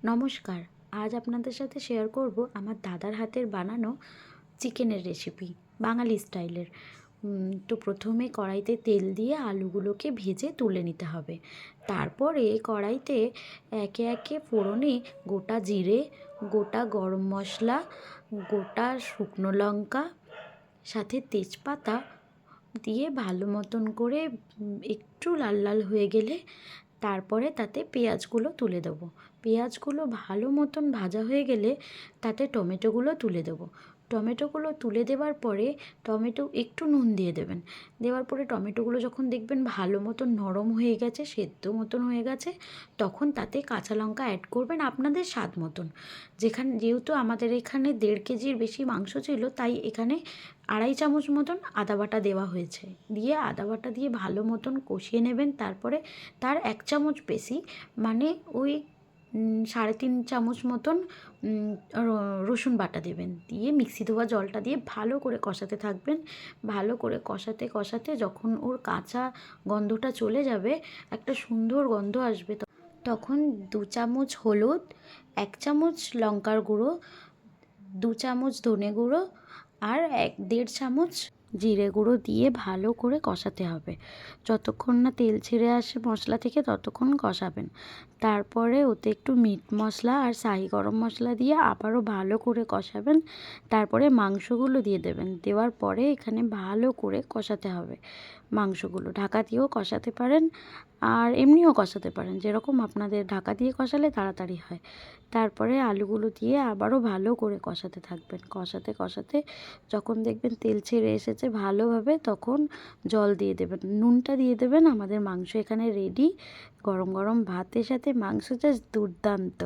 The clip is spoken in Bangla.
নমস্কার। আজ আপনাদের সাথে শেয়ার করব আমার দাদার হাতের বানানো চিকেনের রেসিপি, বাঙালি স্টাইলের। তো প্রথমে কড়াইতে তেল দিয়ে আলুগুলোকে ভেজে তুলে নিতে হবে। তারপরে কড়াইতে একে একে ফোড়নে গোটা জিরে, গোটা গরম মশলা, গোটা শুকনো লঙ্কা, সাথে তেজপাতা দিয়ে ভালো মতন করে একটু লাল লাল হয়ে গেলে তারপরে তাতে পেঁয়াজগুলো তুলে দেবো। পেঁয়াজগুলো ভালো মতন ভাজা হয়ে গেলে তাতে টমেটোগুলো তুলে দেবো। টমেটোগুলো তুলে দেওয়ার পরে টমেটো একটু নুন দিয়ে দেবেন। দেওয়ার পরে টমেটোগুলো যখন দেখবেন ভালো মতন নরম হয়ে গেছে, সেদ্ধ মতন হয়ে গেছে, তখন তাতে কাঁচা লঙ্কা অ্যাড করবেন আপনাদের স্বাদ মতন। যেহেতু আমাদের এখানে 1.5 কেজির বেশি মাংস ছিল, তাই এখানে 2.5 চামচ মতন আদা বাটা দেওয়া হয়েছে। দিয়ে আদা বাটা দিয়ে ভালো মতন কষিয়ে নেবেন। তারপরে তার 1 চামচ বেশি, মানে ওই 3.5 চামচ মতন রসুন বাটা দেবেন। দিয়ে মিক্সি ধোয়া জলটা দিয়ে ভালো করে কষাতে থাকবেন। ভালো করে কষাতে কষাতে যখন ওর কাঁচা গন্ধটা চলে যাবে, একটা সুন্দর গন্ধ আসবে, তখন 2 চামচ হলুদ, 1 চামচ লঙ্কার গুঁড়ো, 2 চামচ ধনে গুঁড়ো আর 1-1.5 চামচ জিরে গুঁড়ো দিয়ে ভালো করে কষাতে হবে। যতক্ষণ না তেল ছেড়ে আসে মশলা থেকে ততক্ষণ কষাবেন। তারপরে ওতে একটু মিট মশলা আর শাহি গরম মশলা দিয়ে আবারও ভালো করে কষাবেন। তারপরে মাংসগুলো দিয়ে দেবেন। দেওয়ার পরে এখানে ভালো করে কষাতে হবে। মাংসগুলো ঢাকা দিয়েও কষাতে পারেন আর এমনিও কষাতে পারেন, যেরকম আপনাদের ঢাকা দিয়ে কষালে তাড়াতাড়ি হয়। তারপরে আলুগুলো দিয়ে আবারও ভালো করে কষাতে থাকবেন। কষাতে কষাতে যখন দেখবেন তেল ছেড়ে এসেছে ভালোভাবে, তখন জল দিয়ে দেবেন। নুনটা দিয়ে দেবেন। আমাদের মাংস এখানে রেডি। গরম গরম ভাতের সাথে মাংস জাস্ট দুর্দান্ত।